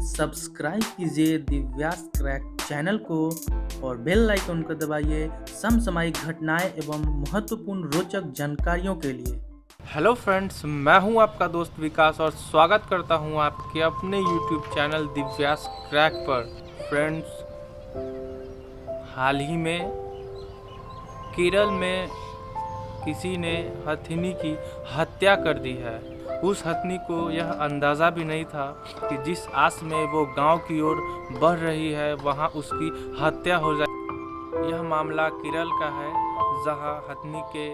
Subscribe कीजिए Divya's crack channel को और बेल आइकन को दबाइए समसामयिक घटनाएं एवं महत्वपूर्ण रोचक जानकारियों के लिए। हेलो फ्रेंड्स, मैं हूं आपका दोस्त विकास और स्वागत करता हूं आपके अपने यूट्यूब चैनल दिव्यास क्रैक पर। फ्रेंड्स, हाल ही में केरल में किसी ने हथिनी की हत्या कर दी है। उस हथिनी को यह अंदाज़ा भी नहीं था कि जिस आस में वो गांव की ओर बढ़ रही है वहां उसकी हत्या हो जाए। यह मामला केरल का है, जहां हथिनी के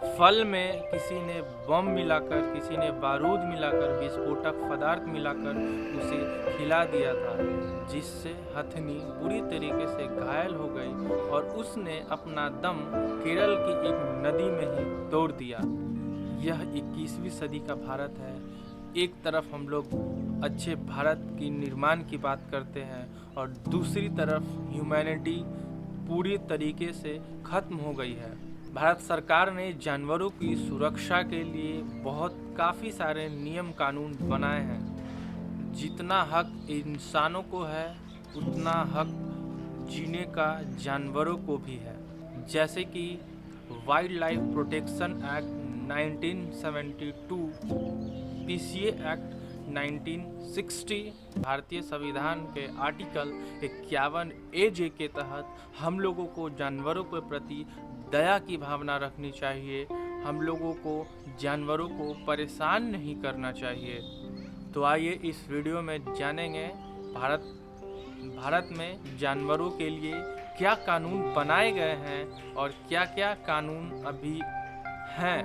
फल में किसी ने बम मिलाकर, किसी ने बारूद मिलाकर, विस्फोटक पदार्थ मिलाकर उसे खिला दिया था, जिससे हथिनी बुरी तरीके से घायल हो गई और उसने अपना दम केरल की एक नदी में ही तोड़ दिया। यह 21वीं सदी का भारत है। एक तरफ हम लोग अच्छे भारत की निर्माण की बात करते हैं और दूसरी तरफ ह्यूमैनिटी पूरी तरीके से खत्म हो गई है। भारत सरकार ने जानवरों की सुरक्षा के लिए काफ़ी सारे नियम कानून बनाए हैं। जितना हक इंसानों को है उतना हक जीने का जानवरों को भी है। जैसे कि wild life protection act 1972, PCA act 1960, भारतीय संविधान के आर्टिकल 51 AJ के तहत हम लोगों को जानवरों के प्रति दया की भावना रखनी चाहिए। हम लोगों को जानवरों को परेशान नहीं करना चाहिए। तो आइए इस वीडियो में जानेंगे भारत में जानवरों के लिए क्या कानून बनाए गए हैं और क्या क्या कानून अभी हैं।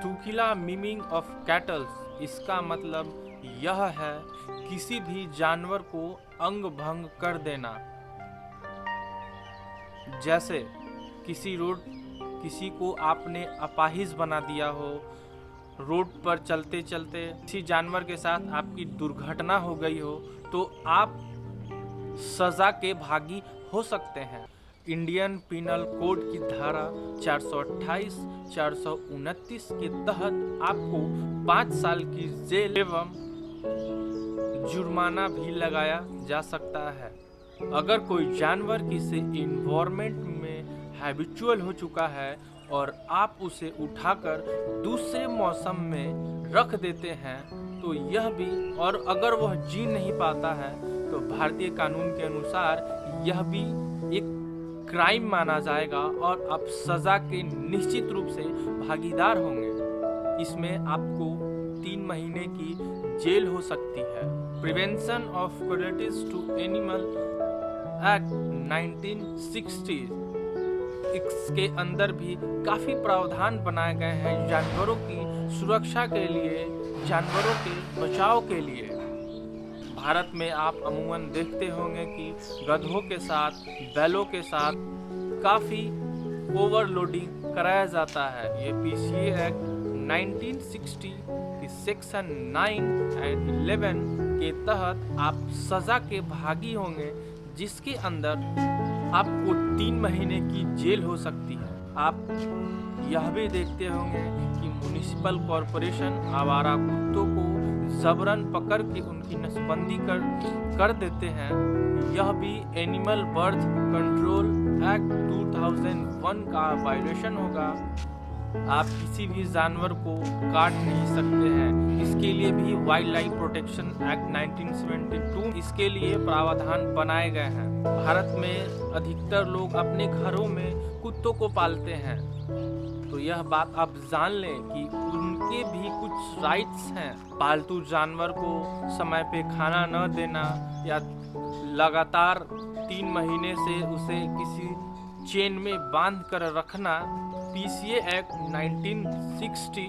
टूकिला मीमिंग ऑफ कैटल्स, इसका मतलब यह है किसी भी जानवर को अंग भंग कर देना। जैसे किसी को आपने अपाहिज बना दिया हो, रोड पर चलते चलते किसी जानवर के साथ आपकी दुर्घटना हो गई हो, तो आप सजा के भागी हो सकते हैं। इंडियन पिनल कोड की धारा 428, 429 के तहत आपको 5 साल की जेल एवं जुर्माना भी लगाया जा सकता है। अगर कोई जानवर किसी इन्वायरमेंट में हैबिचुअल हो चुका है और आप उसे उठाकर दूसरे मौसम में रख देते हैं तो यह भी, और अगर वह जी नहीं पाता है तो भारतीय कानून के अनुसार यह भी एक क्राइम माना जाएगा और आप सजा के निश्चित रूप से भागीदार होंगे। इसमें आपको 3 महीने की जेल हो सकती है। Prevention of cruelties to animal act 1960, इसके अंदर भी काफ़ी प्रावधान बनाए गए हैं जानवरों की सुरक्षा के लिए, जानवरों के बचाव के लिए। भारत में आप अमूमन देखते होंगे कि गधों के साथ, बैलों के साथ काफ़ी ओवरलोडिंग कराया जाता है। ये पीसीए एक्ट 1960 की सेक्शन 9 एंड 11 के तहत आप सज़ा के भागी होंगे, जिसके अंदर आपको 3 महीने की जेल हो सकती है। आप यह भी देखते होंगे कि म्युनिसिपल कॉरपोरेशन आवारा कुत्तों को जबरन पकड़ के उनकी नसबंदी कर देते हैं। यह भी एनिमल बर्थ कंट्रोल एक्ट 2001 का वायलेशन होगा। आप किसी भी जानवर को काट नहीं सकते हैं। इसके लिए भी वाइल्ड लाइफ प्रोटेक्शन एक्ट 1972, इसके लिए प्रावधान बनाए गए हैं। भारत में अधिकतर लोग अपने घरों में कुत्तों को पालते हैं, तो यह बात आप जान लें कि उनके भी कुछ राइट्स हैं। पालतू जानवर को समय पे खाना न देना या लगातार 3 महीने से उसे किसी चेन में बांध कर रखना पीसीए एक्ट 1960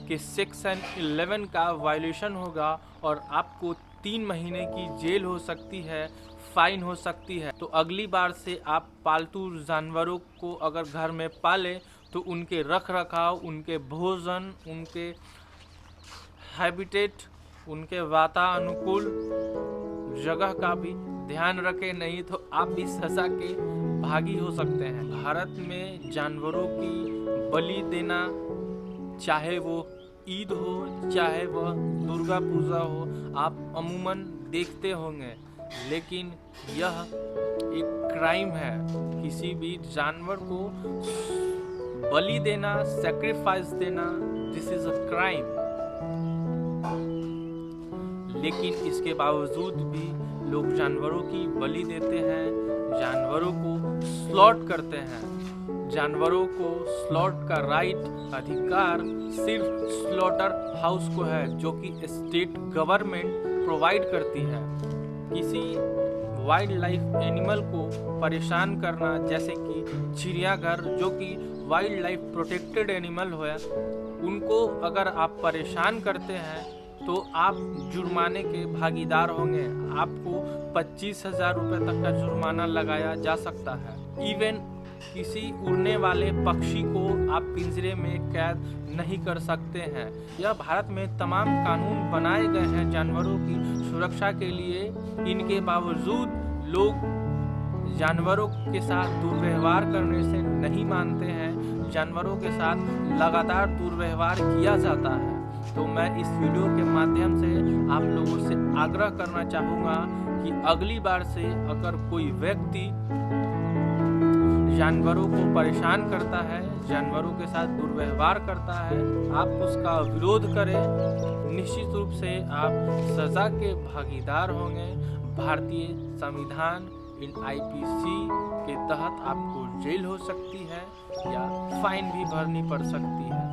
के सेक्शन 11 का वायलेशन होगा और आपको 3 महीने की जेल हो सकती है, फाइन हो सकती है। तो अगली बार से आप पालतू जानवरों को अगर घर में पालें तो उनके रख रखाव, उनके भोजन, उनके हैबिटेट, उनके वातानुकूल जगह का भी ध्यान रखें, नहीं तो आप भी सजा के भागी हो सकते हैं। भारत में जानवरों की बलि देना, चाहे वो ईद हो चाहे वह दुर्गा पूजा हो, आप अमूमन देखते होंगे, लेकिन यह एक क्राइम है। किसी भी जानवर को बलि देना, सैक्रिफाइस देना, दिस इज अ क्राइम। लेकिन इसके बावजूद भी लोग जानवरों की बलि देते हैं, जानवरों को स्लॉट करते हैं। जानवरों को स्लॉट का राइट, अधिकार सिर्फ स्लॉटर हाउस को है, जो कि स्टेट गवर्नमेंट प्रोवाइड करती है। किसी वाइल्ड लाइफ एनिमल को परेशान करना, जैसे कि चिड़ियाघर जो कि वाइल्ड लाइफ प्रोटेक्टेड एनिमल है, उनको अगर आप परेशान करते हैं तो आप जुर्माने के भागीदार होंगे। आपको 25,000 रुपये तक का जुर्माना लगाया जा सकता है। इवन किसी उड़ने वाले पक्षी को आप पिंजरे में कैद नहीं कर सकते हैं। यह भारत में तमाम कानून बनाए गए हैं जानवरों की सुरक्षा के लिए। इनके बावजूद लोग जानवरों के साथ दुर्व्यवहार करने से नहीं मानते हैं। जानवरों के साथ लगातार दुर्व्यवहार किया जाता है। तो मैं इस वीडियो के माध्यम से आप लोगों से आग्रह करना चाहूँगा कि अगली बार से अगर कोई व्यक्ति जानवरों को परेशान करता है, जानवरों के साथ दुर्व्यवहार करता है, आप उसका विरोध करें। निश्चित रूप से आप सज़ा के भागीदार होंगे। भारतीय संविधान IPC के तहत आपको जेल हो सकती है या फाइन भी भरनी पड़ सकती है।